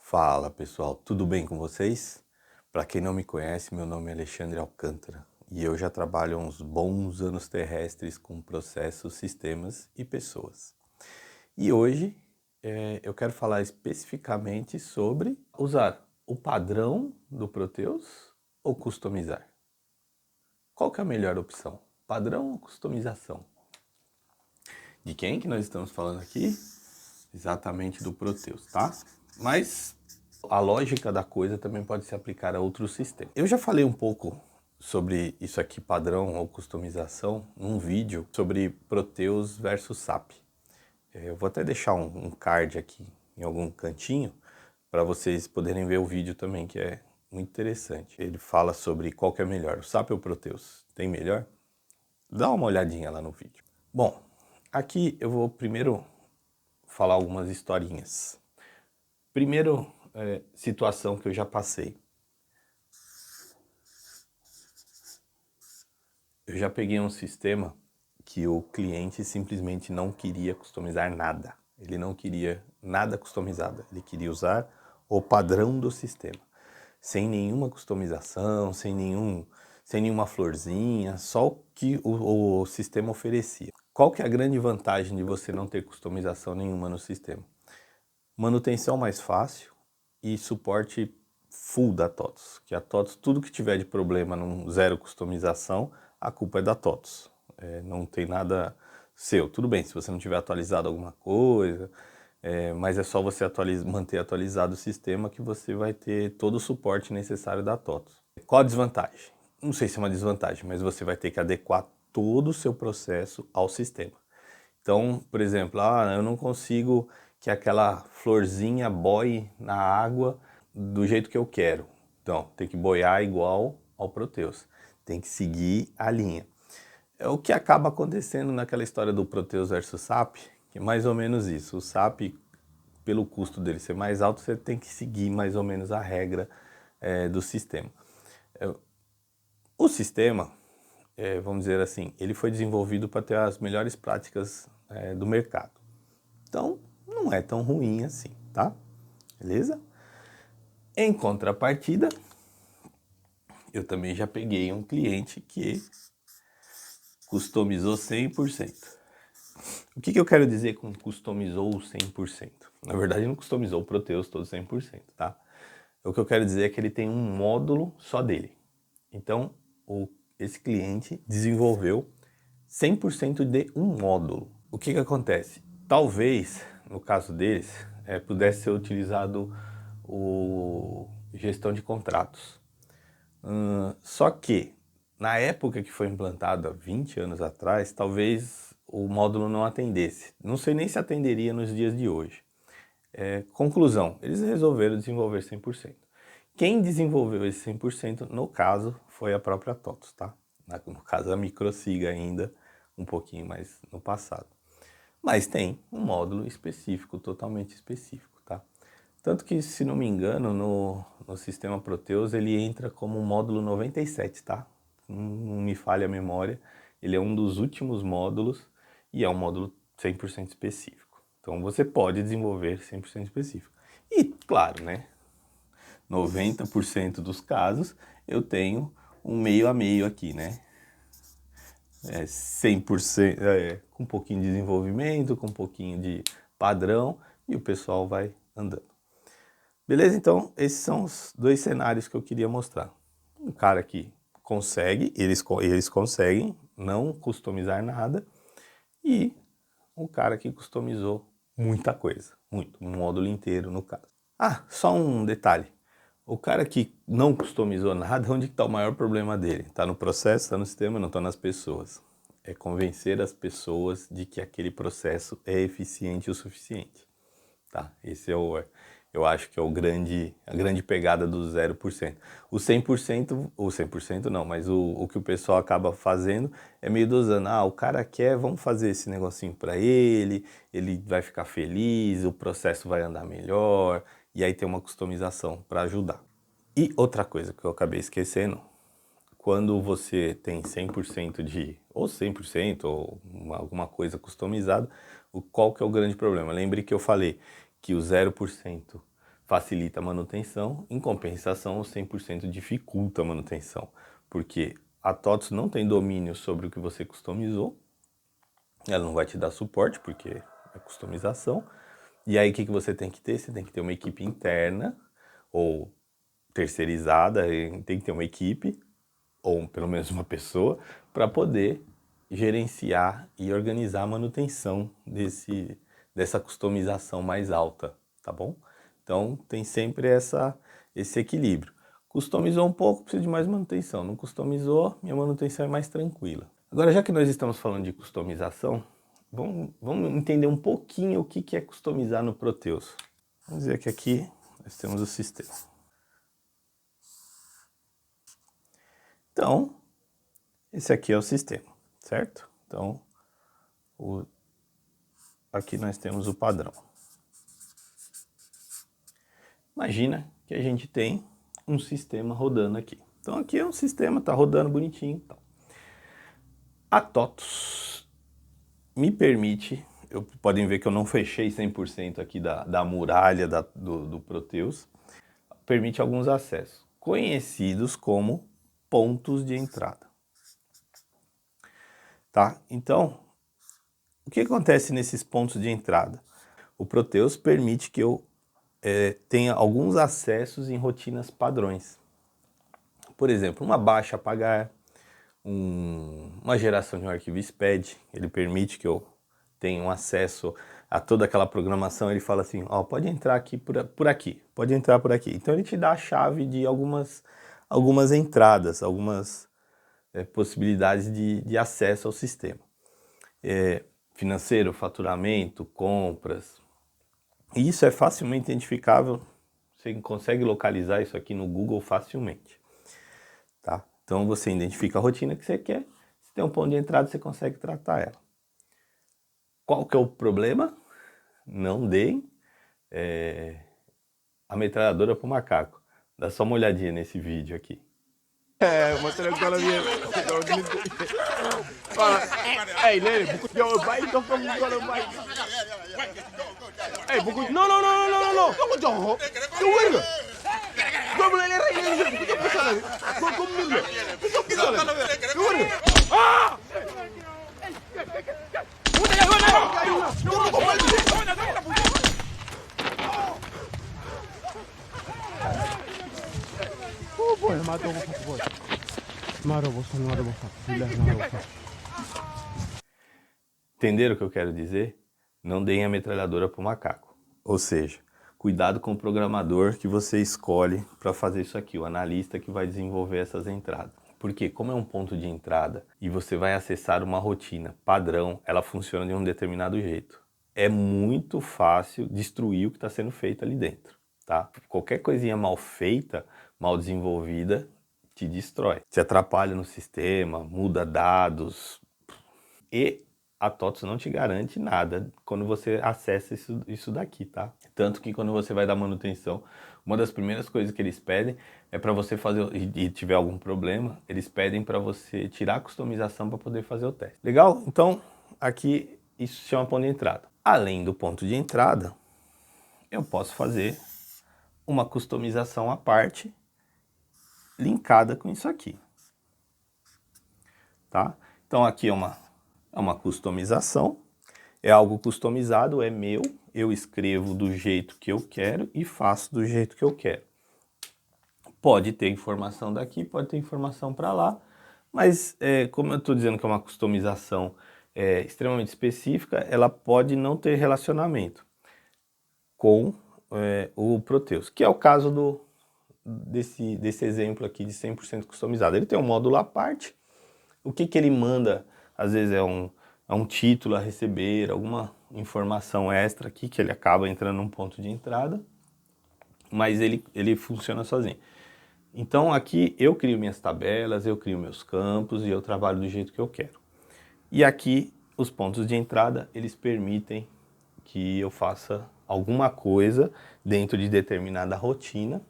Fala pessoal, tudo bem com vocês? Para quem não me conhece, meu nome é Alexandre Alcântara e eu já trabalho há uns bons anos terrestres com processos, sistemas e pessoas. E hoje eu quero falar especificamente sobre usar o padrão do Proteus ou customizar. Qual que é a melhor opção? Padrão ou customização? De quem que nós estamos falando aqui? Exatamente do Proteus, tá? Mas a lógica da coisa também pode se aplicar a outros sistemas. Eu já falei um pouco sobre isso aqui, padrão ou customização, num vídeo sobre Proteus versus SAP. Eu vou até deixar um card aqui em algum cantinho para vocês poderem ver o vídeo também, que é muito interessante. Ele fala sobre qual que é melhor, o SAP ou o Proteus. Tem melhor? Dá uma olhadinha lá no vídeo. Bom, aqui eu vou primeiro falar algumas historinhas. Primeiro, situação que eu já passei. Eu já peguei um sistema que o cliente simplesmente não queria customizar nada. Ele não queria nada customizado. Ele queria usar o padrão do sistema. Sem nenhuma customização, sem nenhuma florzinha, só o que o sistema oferecia. Qual que é a grande vantagem de você não ter customização nenhuma no sistema? Manutenção mais fácil e suporte full da TOTOS. Que a TOTOS, tudo que tiver de problema num zero customização, a culpa é da TOTOS. Não tem nada seu. Tudo bem, se você não tiver atualizado alguma coisa, mas é só você manter atualizado o sistema que você vai ter todo o suporte necessário da TOTOS. Qual a desvantagem? Não sei se é uma desvantagem, mas você vai ter que adequar todo o seu processo ao sistema. Então, por exemplo, eu não consigo que aquela florzinha boie na água do jeito que eu quero. Então, tem que boiar igual ao Proteus. Tem que seguir a linha. É o que acaba acontecendo naquela história do Proteus versus SAP, que é mais ou menos isso. O SAP, pelo custo dele ser mais alto, você tem que seguir mais ou menos a regra do sistema. O sistema, vamos dizer assim, ele foi desenvolvido para ter as melhores práticas do mercado. Então, não é tão ruim assim, tá? Beleza? Em contrapartida, eu também já peguei um cliente que customizou 100%. O que eu quero dizer com customizou 100%? Na verdade, não customizou o Proteus todo 100%, tá? O que eu quero dizer é que ele tem um módulo só dele. Então, esse cliente desenvolveu 100% de um módulo. O que acontece? Talvez, no caso deles, pudesse ser utilizado o gestão de contratos. Só que, na época que foi implantado, há 20 anos atrás, talvez o módulo não atendesse. Não sei nem se atenderia nos dias de hoje. Conclusão, eles resolveram desenvolver 100%. Quem desenvolveu esse 100%, no caso, foi a própria TOTOS, tá? No caso, a Microsiga ainda, um pouquinho mais no passado. Mas tem um módulo específico, totalmente específico, tá? Tanto que, se não me engano, no sistema Proteus ele entra como módulo 97, tá? Não me falha a memória, ele é um dos últimos módulos e é um módulo 100% específico. Então você pode desenvolver 100% específico. E, claro, né? 90% dos casos eu tenho um meio a meio aqui, né? 100%, com um pouquinho de desenvolvimento, com um pouquinho de padrão e o pessoal vai andando. Beleza? Então, esses são os dois cenários que eu queria mostrar. Um cara que consegue, eles conseguem não customizar nada e um cara que customizou muita coisa, muito, um módulo inteiro no caso. Só um detalhe. O cara que não customizou nada, onde está o maior problema dele? Está no processo, está no sistema, não está nas pessoas. É convencer as pessoas de que aquele processo é eficiente o suficiente. Tá? Esse eu acho que é a grande pegada do 0%. O 100%, ou 100% não, mas o que o pessoal acaba fazendo é meio dosando. O cara quer, vamos fazer esse negocinho para ele vai ficar feliz, o processo vai andar melhor, e aí tem uma customização para ajudar. E outra coisa que eu acabei esquecendo, quando você tem 100% ou 100%, ou alguma coisa customizada, qual que é o grande problema? Lembre que eu falei que o 0% facilita a manutenção, em compensação o 100% dificulta a manutenção, porque a TOTOS não tem domínio sobre o que você customizou, ela não vai te dar suporte porque é customização, e aí o que você tem que ter? Você tem que ter uma equipe interna ou terceirizada, tem que ter uma equipe, ou pelo menos uma pessoa, para poder gerenciar e organizar a manutenção dessa customização mais alta, tá bom? Então tem sempre esse equilíbrio. Customizou um pouco, precisa de mais manutenção. Não customizou, minha manutenção é mais tranquila. Agora, já que nós estamos falando de customização, vamos entender um pouquinho o que é customizar no Proteus. Vamos dizer que aqui nós temos o sistema. Então, esse aqui é o sistema, certo? Então, aqui nós temos o padrão. Imagina que a gente tem um sistema rodando aqui. Então aqui é um sistema, tá rodando bonitinho. Então. A TOTOS me permite, podem ver que eu não fechei 100% aqui da muralha do Proteus, permite alguns acessos, conhecidos como pontos de entrada. Tá? Então, o que acontece nesses pontos de entrada? O Proteus permite que eu tenha alguns acessos em rotinas padrões. Por exemplo, uma baixa a pagar, uma geração de um arquivo SPED, ele permite que eu tenha um acesso a toda aquela programação, ele fala assim, ó, pode entrar aqui por aqui, pode entrar por aqui. Então ele te dá a chave de algumas entradas, algumas possibilidades de acesso ao sistema. Financeiro, faturamento, compras. E isso é facilmente identificável, você consegue localizar isso aqui no Google facilmente. Tá? Então você identifica a rotina que você quer, se tem um ponto de entrada você consegue tratar ela. Qual que é o problema? Não deem a metralhadora pro macaco. Dá só uma olhadinha nesse vídeo aqui. Mostrei o cara bien. Hey, lady, yo, bye, don't come to my. Hey, buku. No. Kamu jangan. Kau wira. Kau boleh lari ni. Kau bisa lari. Kau mila. Kau bisa lari. Kau wira. Ah! Entenderam o que eu quero dizer? Não deem a metralhadora pro macaco. Ou seja, cuidado com o programador que você escolhe para fazer isso aqui, o analista que vai desenvolver essas entradas. Porque como é um ponto de entrada e você vai acessar uma rotina padrão, ela funciona de um determinado jeito. É muito fácil destruir o que está sendo feito ali dentro, tá? Qualquer coisinha mal feita, mal desenvolvida, te destrói. Te atrapalha no sistema, muda dados. E a TOTOS não te garante nada quando você acessa isso daqui, tá? Tanto que quando você vai dar manutenção, uma das primeiras coisas que eles pedem é para você fazer, e tiver algum problema, eles pedem para você tirar a customização para poder fazer o teste. Legal? Então, aqui isso se chama ponto de entrada. Além do ponto de entrada, eu posso fazer uma customização à parte linkada com isso aqui. Tá? Então aqui é uma customização, é algo customizado, é meu, eu escrevo do jeito que eu quero e faço do jeito que eu quero. Pode ter informação daqui, pode ter informação para lá, mas como eu estou dizendo que é uma customização extremamente específica, ela pode não ter relacionamento com o Proteus, que é o caso desse exemplo aqui de 100% customizado. Ele tem um módulo à parte, o que ele manda, às vezes é um título a receber, alguma informação extra aqui, que ele acaba entrando num ponto de entrada, mas ele funciona sozinho. Então aqui eu crio minhas tabelas, eu crio meus campos e eu trabalho do jeito que eu quero. E aqui os pontos de entrada, eles permitem que eu faça alguma coisa dentro de determinada rotina,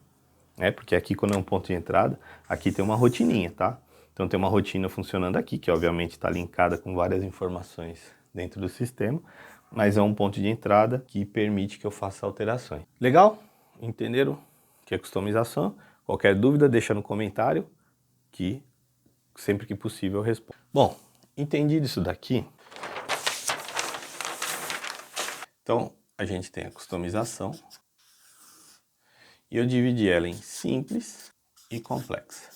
porque aqui quando é um ponto de entrada, aqui tem uma rotininha, tá? Então tem uma rotina funcionando aqui, que obviamente está linkada com várias informações dentro do sistema, mas é um ponto de entrada que permite que eu faça alterações. Legal? entenderam o que é customização? Qualquer dúvida, deixa no comentário que sempre que possível eu respondo. Bom, entendido isso daqui, então a gente tem a customização e eu dividi ela em simples e complexa.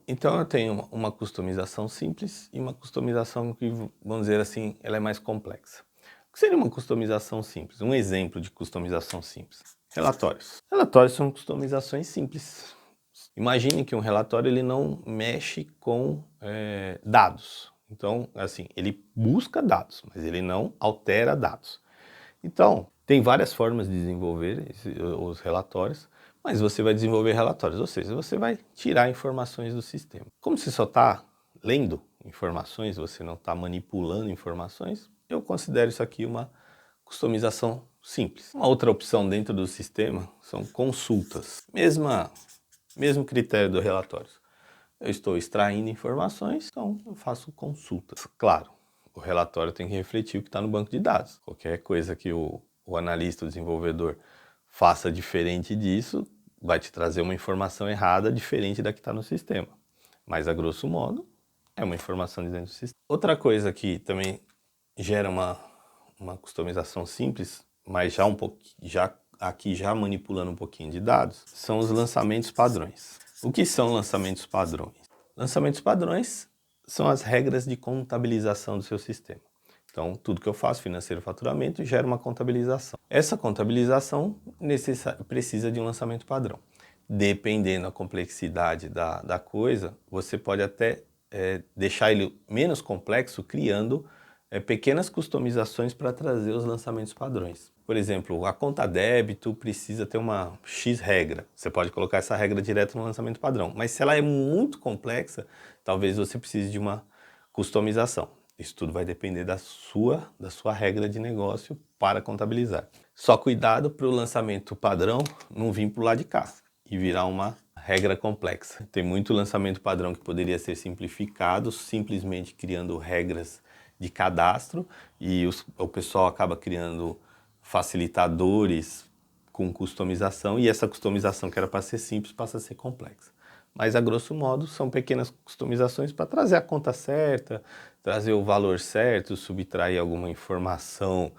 Então eu tenho uma customização simples e uma customização que, vamos dizer assim, ela é mais complexa. O que seria uma customização simples? Um exemplo de customização simples. Relatórios. Relatórios são customizações simples. Imagine que um relatório ele não mexe com dados. Então, assim, ele busca dados, mas ele não altera dados. Então, tem várias formas de desenvolver os relatórios, mas você vai desenvolver relatórios, ou seja, você vai tirar informações do sistema. Como você só está lendo informações, você não está manipulando informações, eu considero isso aqui uma customização simples. Uma outra opção dentro do sistema são consultas. Mesmo critério do relatório. Eu estou extraindo informações, então eu faço consultas. Claro, o relatório tem que refletir o que está no banco de dados. Qualquer coisa que o analista, o desenvolvedor, faça diferente disso, vai te trazer uma informação errada, diferente da que está no sistema. Mas, a grosso modo, é uma informação de dentro do sistema. Outra coisa que também gera uma customização simples, mas já manipulando um pouquinho de dados, são os lançamentos padrões. O que são lançamentos padrões? Lançamentos padrões são as regras de contabilização do seu sistema. Então, tudo que eu faço, financeiro, faturamento, gera uma contabilização. Essa contabilização precisa de um lançamento padrão. Dependendo da complexidade da coisa, você pode até deixar ele menos complexo criando pequenas customizações para trazer os lançamentos padrões. Por exemplo, a conta débito precisa ter uma X regra. Você pode colocar essa regra direto no lançamento padrão. Mas se ela é muito complexa, talvez você precise de uma customização. Isso tudo vai depender da sua regra de negócio para contabilizar. Só cuidado para o lançamento padrão não vir para o lado de cá e virar uma regra complexa. Tem muito lançamento padrão que poderia ser simplificado, simplesmente criando regras de cadastro, e o pessoal acaba criando facilitadores com customização, e essa customização que era para ser simples passa a ser complexa. Mas, a grosso modo, são pequenas customizações para trazer a conta certa, trazer o valor certo, subtrair alguma informação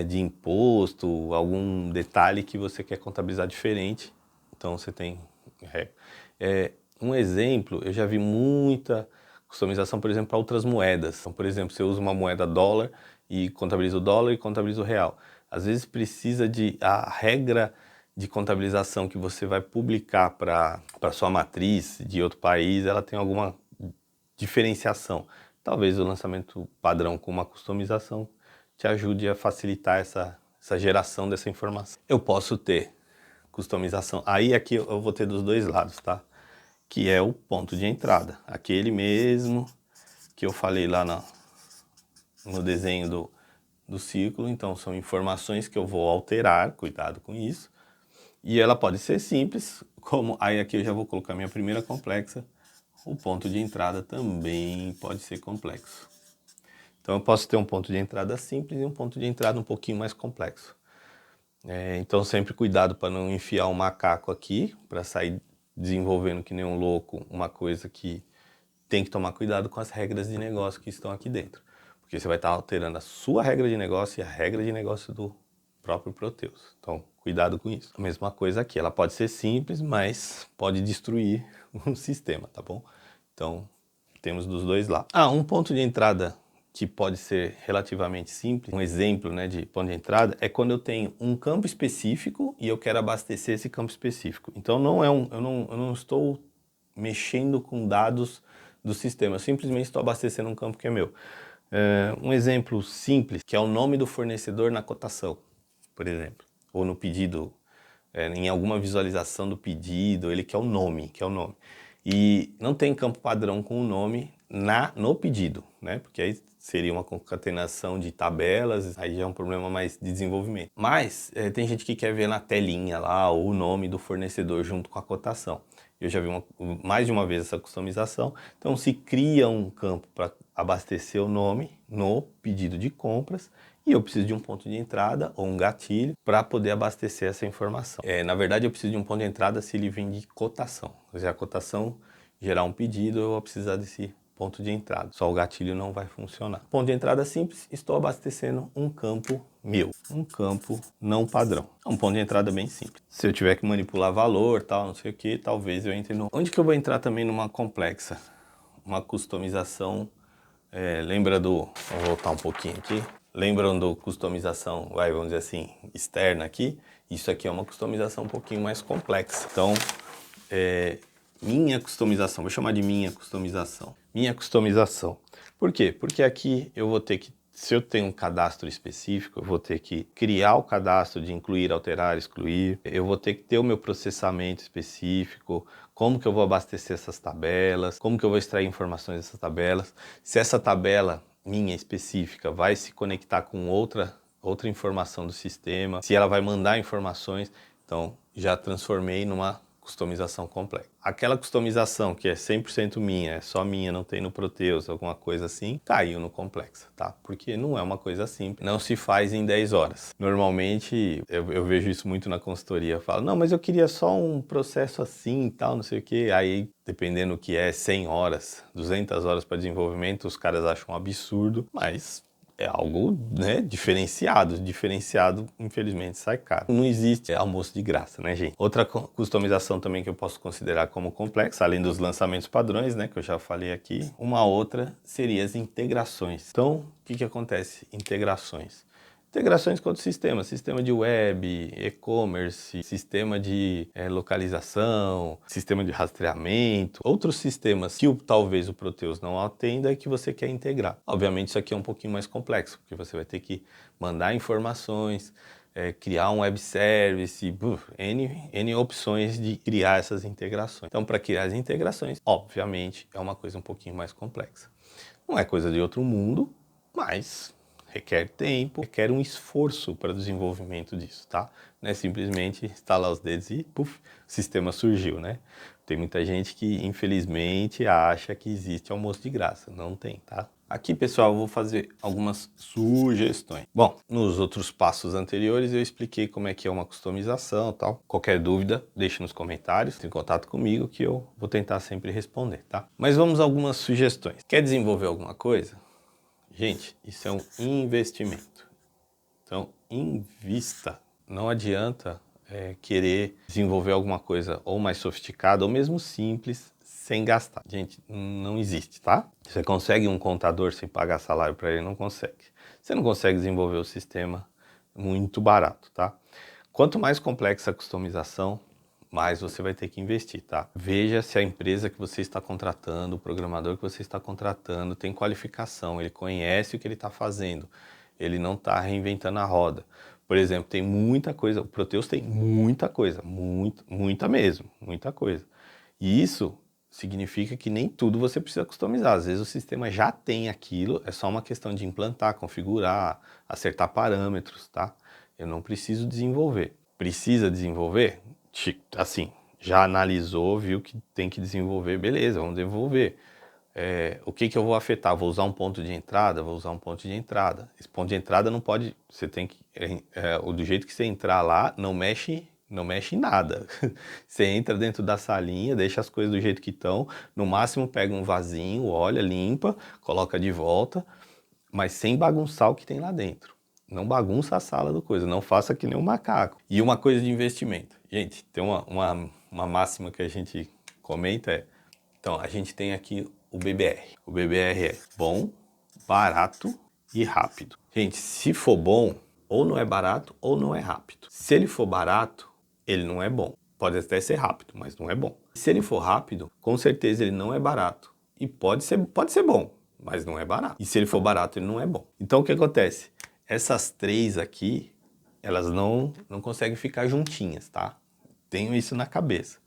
de imposto, algum detalhe que você quer contabilizar diferente. Então, você tem um exemplo, eu já vi muita customização, por exemplo, para outras moedas. Então, por exemplo, você usa uma moeda dólar e contabiliza o dólar e contabiliza o real. Às vezes precisa a regra de contabilização que você vai publicar para sua matriz de outro país, ela tem alguma diferenciação. Talvez o lançamento padrão com uma customização te ajude a facilitar essa geração dessa informação. Eu posso ter customização. Aí aqui eu vou ter dos dois lados, tá? Que é o ponto de entrada. Aquele mesmo que eu falei lá no desenho do círculo. Então, são informações que eu vou alterar, cuidado com isso. E ela pode ser simples, como aí aqui eu já vou colocar minha primeira complexa. O ponto de entrada também pode ser complexo. Então, eu posso ter um ponto de entrada simples e um ponto de entrada um pouquinho mais complexo. Então, sempre cuidado para não enfiar um macaco aqui, para sair desenvolvendo que nem um louco uma coisa que tem que tomar cuidado com as regras de negócio que estão aqui dentro. Porque você vai estar alterando a sua regra de negócio e a regra de negócio do próprio Proteus. Então, cuidado com isso. A mesma coisa aqui, ela pode ser simples, mas pode destruir um sistema, tá bom? Então, temos dos dois lados. Um ponto de entrada que pode ser relativamente simples, um exemplo, né, de ponto de entrada, é quando eu tenho um campo específico e eu quero abastecer esse campo específico. Então, eu não estou mexendo com dados do sistema, eu simplesmente estou abastecendo um campo que é meu. Um exemplo simples, que é o nome do fornecedor na cotação, por exemplo, ou no pedido, em alguma visualização do pedido, ele quer o nome, E não tem campo padrão com o nome no pedido, né? Porque aí seria uma concatenação de tabelas, aí já é um problema mais de desenvolvimento. Mas tem gente que quer ver na telinha lá o nome do fornecedor junto com a cotação. Eu já vi mais de uma vez essa customização. Então, se cria um campo para abastecer o nome no pedido de compras e eu preciso de um ponto de entrada ou um gatilho para poder abastecer essa informação. Na verdade, eu preciso de um ponto de entrada se ele vem de cotação. Se a cotação gerar um pedido, eu vou precisar desse ponto de entrada. Só o gatilho não vai funcionar. Ponto de entrada simples, estou abastecendo um campo meu, um campo não padrão. É um ponto de entrada bem simples. Se eu tiver que manipular valor, tal, não sei o que, talvez eu entre no... Onde que eu vou entrar também numa complexa? Uma customização, lembra do... Vou voltar um pouquinho aqui. Lembram do customização, vamos dizer assim, externa aqui? Isso aqui é uma customização um pouquinho mais complexa. Então, minha customização, vou chamar de minha customização. Minha customização. Por quê? Porque aqui eu vou ter que, se eu tenho um cadastro específico, eu vou ter que criar o cadastro de incluir, alterar, excluir. Eu vou ter que ter o meu processamento específico, como que eu vou abastecer essas tabelas, como que eu vou extrair informações dessas tabelas. Se essa tabela minha específica vai se conectar com outra informação do sistema, se ela vai mandar informações, então já transformei numa customização complexa. Aquela customização que é 100% minha, é só minha, não tem no Proteus, alguma coisa assim, caiu no complexa, tá? Porque não é uma coisa simples, não se faz em 10 horas. Normalmente, eu vejo isso muito na consultoria, eu falo, não, mas eu queria só um processo assim e tal, não sei o que, aí dependendo do que é, 100 horas, 200 horas para desenvolvimento, os caras acham um absurdo, mas é algo, né, diferenciado, infelizmente sai caro. Não existe almoço de graça, né, gente? Outra customização também que eu posso considerar como complexa, além dos lançamentos padrões, né, que eu já falei aqui, uma outra seria as integrações. Então, o que acontece? Integrações com outros sistemas, sistema de web, e-commerce, sistema de localização, sistema de rastreamento, outros sistemas que talvez o Proteus não atenda e que você quer integrar. Obviamente isso aqui é um pouquinho mais complexo, porque você vai ter que mandar informações, criar um web service, N opções de criar essas integrações. Então, para criar as integrações, obviamente, é uma coisa um pouquinho mais complexa. Não é coisa de outro mundo, mas requer tempo, requer um esforço para o desenvolvimento disso, tá? Não é simplesmente estalar os dedos e, puf, o sistema surgiu, né? Tem muita gente que, infelizmente, acha que existe almoço de graça. Não tem, tá? Aqui, pessoal, eu vou fazer algumas sugestões. Bom, nos outros passos anteriores eu expliquei como é que é uma customização e tal. Qualquer dúvida, deixe nos comentários, entre em contato comigo que eu vou tentar sempre responder, tá? Mas vamos a algumas sugestões. Quer desenvolver alguma coisa? Gente, isso é um investimento. Então, invista. Não adianta querer desenvolver alguma coisa ou mais sofisticada ou mesmo simples sem gastar. Gente, não existe, tá? Você consegue um contador sem pagar salário para ele? Não consegue. Você não consegue desenvolver o sistema muito barato, tá? Quanto mais complexa a customização, mais você vai ter que investir, tá? Veja se a empresa que você está contratando, o programador que você está contratando tem qualificação, ele conhece o que ele está fazendo, ele não está reinventando a roda. Por exemplo, tem muita coisa, o Proteus tem muita coisa, muita mesmo, muita coisa. E isso significa que nem tudo você precisa customizar. Às vezes o sistema já tem aquilo, é só uma questão de implantar, configurar, acertar parâmetros, tá? Eu não preciso desenvolver. Precisa desenvolver? Assim, já analisou, viu que tem que desenvolver, beleza, vamos desenvolver. O que eu vou afetar? Vou usar um ponto de entrada? Vou usar um ponto de entrada. Esse ponto de entrada não pode, você tem que, do jeito que você entrar lá, não mexe em nada. Você entra dentro da salinha, deixa as coisas do jeito que estão, no máximo pega um vasinho, olha, limpa, coloca de volta, mas sem bagunçar o que tem lá dentro. Não bagunça a sala do coisa, não faça que nem um macaco. E uma coisa de investimento. Gente, tem uma máxima que a gente comenta então, a gente tem aqui o BBR. O BBR é bom, barato e rápido. Gente, se for bom, ou não é barato ou não é rápido. Se ele for barato, ele não é bom. Pode até ser rápido, mas não é bom. Se ele for rápido, com certeza ele não é barato. E pode ser bom, mas não é barato. E se ele for barato, ele não é bom. Então, o que acontece? Essas três aqui, elas não conseguem ficar juntinhas, tá? Tenham isso na cabeça.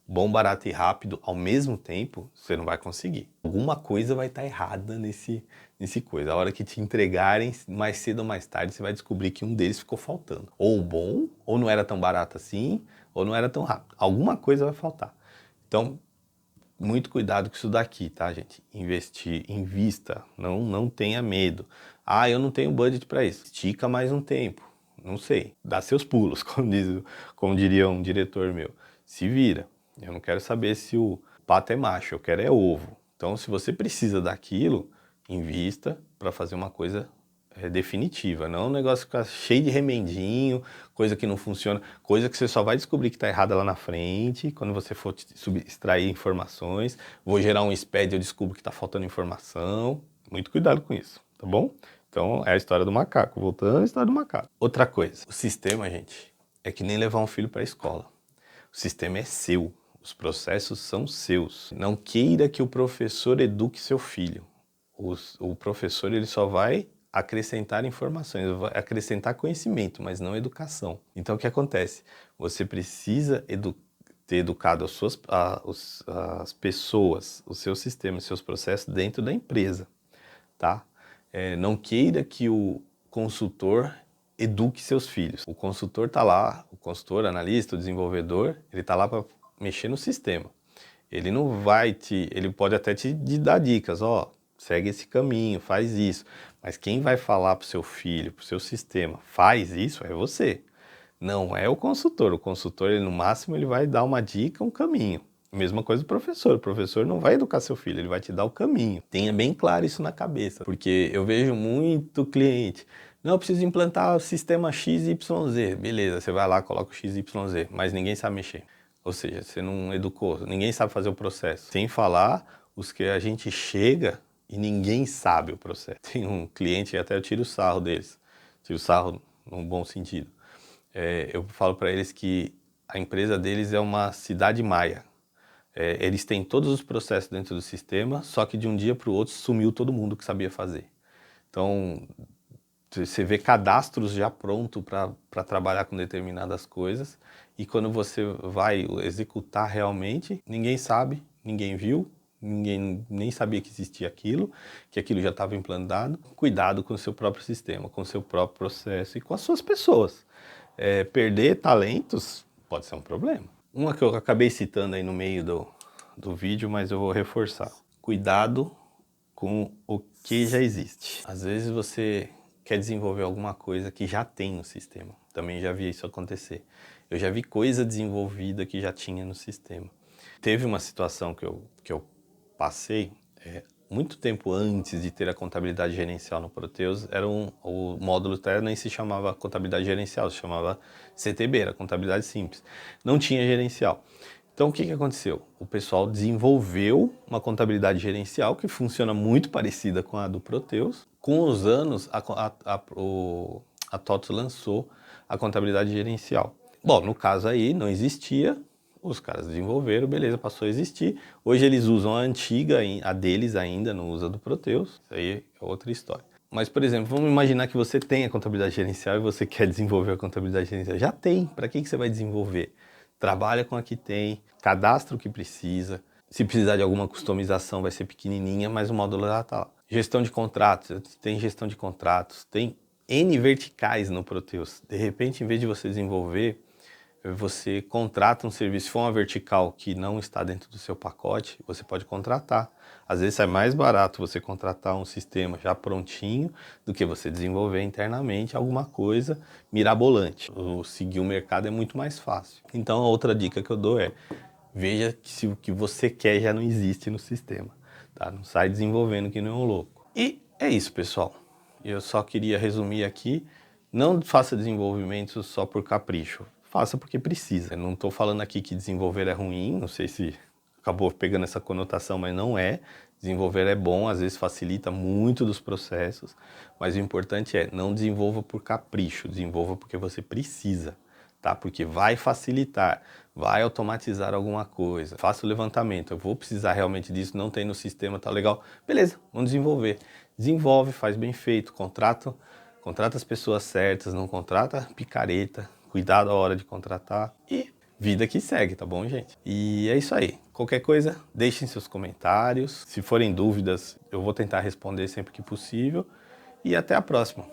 Bom, barato e rápido ao mesmo tempo, você não vai conseguir. Alguma coisa vai estar errada nesse coisa. A hora que te entregarem, mais cedo ou mais tarde, você vai descobrir que um deles ficou faltando. Ou bom, ou não era tão barato assim, ou não era tão rápido. Alguma coisa vai faltar. Então, muito cuidado com isso daqui, tá, gente? Invista, não tenha medo. Ah, eu não tenho budget para isso. Estica mais um tempo. Não sei. Dá seus pulos, como diria um diretor meu. Se vira. Eu não quero saber se o pato é macho, eu quero é ovo. Então, se você precisa daquilo, invista para fazer uma coisa definitiva. Não um negócio ficar cheio de remendinho, coisa que não funciona, coisa que você só vai descobrir que está errada lá na frente, quando você for extrair informações. Vou gerar um SPED e eu descubro que está faltando informação. Muito cuidado com isso, tá bom? Então, é a história do macaco. Voltando à história do macaco. Outra coisa, o sistema, gente, é que nem levar um filho para a escola. O sistema é seu. Os processos são seus. Não queira que o professor eduque seu filho. O professor ele só vai acrescentar informações, vai acrescentar conhecimento, mas não educação. Então o que acontece? Você precisa ter educado as pessoas, o seu sistema, os seus processos dentro da empresa, tá? Não queira que o consultor eduque seus filhos. O consultor está lá, o consultor, analista, o desenvolvedor, ele está lá para mexer no sistema. Ele não vai ele pode até te dar dicas, ó, segue esse caminho, faz isso. Mas quem vai falar para o seu filho, para o seu sistema, faz isso, é você. Não é o consultor. O consultor, ele, no máximo, ele vai dar uma dica, um caminho. Mesma coisa do professor. O professor não vai educar seu filho, ele vai te dar o caminho. Tenha bem claro isso na cabeça, porque eu vejo muito cliente. Não, eu preciso implantar o sistema XYZ. Beleza, você vai lá, coloca o XYZ, mas ninguém sabe mexer. Ou seja, você não educou, ninguém sabe fazer o processo. Sem falar os que a gente chega e ninguém sabe o processo. Tem um cliente, até eu tiro o sarro deles. Tiro o sarro num bom sentido. Eu falo para eles que a empresa deles é uma cidade maia. Eles têm todos os processos dentro do sistema, só que de um dia para o outro sumiu todo mundo que sabia fazer. Então, você vê cadastros já prontos para trabalhar com determinadas coisas, e quando você vai executar realmente, ninguém sabe, ninguém viu, ninguém nem sabia que existia aquilo, que aquilo já estava implantado. Cuidado com o seu próprio sistema, com o seu próprio processo e com as suas pessoas. Perder talentos pode ser um problema. Uma que eu acabei citando aí no meio do vídeo, mas eu vou reforçar. Cuidado com o que já existe. Às vezes você quer desenvolver alguma coisa que já tem no sistema. Também já vi isso acontecer. Eu já vi coisa desenvolvida que já tinha no sistema. Teve uma situação que eu passei, muito tempo antes de ter a contabilidade gerencial no Proteus, o módulo até nem se chamava contabilidade gerencial, se chamava CTB, era contabilidade simples. Não tinha gerencial. Então o que aconteceu? O pessoal desenvolveu uma contabilidade gerencial que funciona muito parecida com a do Proteus. Com os anos, a TOTS lançou a contabilidade gerencial. Bom, no caso aí não existia, os caras desenvolveram, beleza, passou a existir. Hoje eles usam a antiga, a deles ainda, não usa do Proteus. Isso aí é outra história. Mas, por exemplo, vamos imaginar que você tem a contabilidade gerencial e você quer desenvolver a contabilidade gerencial. Já tem, para que você vai desenvolver? Trabalha com a que tem, cadastra o que precisa. Se precisar de alguma customização vai ser pequenininha, mas o módulo já está lá. Gestão de contratos, tem gestão de contratos, tem N verticais no Proteus. De repente, em vez de você desenvolver, você contrata um serviço. Se for uma vertical que não está dentro do seu pacote, você pode contratar. Às vezes é mais barato você contratar um sistema já prontinho do que você desenvolver internamente alguma coisa mirabolante. Seguir o mercado é muito mais fácil. Então a outra dica que eu dou é: veja se o que você quer já não existe no sistema, tá? Não sai desenvolvendo que nem um louco. E é isso, pessoal. Eu só queria resumir aqui: não faça desenvolvimento só por capricho. Faça porque precisa. Eu não estou falando aqui que desenvolver é ruim, não sei se acabou pegando essa conotação, mas não é. Desenvolver é bom, às vezes facilita muito dos processos, mas o importante é não desenvolva por capricho, desenvolva porque você precisa, tá? Porque vai facilitar, vai automatizar alguma coisa. Faça o levantamento, eu vou precisar realmente disso, não tem no sistema, tá legal? Beleza, vamos desenvolver. Desenvolve, faz bem feito, contrata as pessoas certas, não contrata picareta. Cuidado a hora de contratar e vida que segue, tá bom, gente? E é isso aí. Qualquer coisa, deixem seus comentários. Se forem dúvidas, eu vou tentar responder sempre que possível. E até a próxima.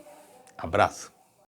Abraço!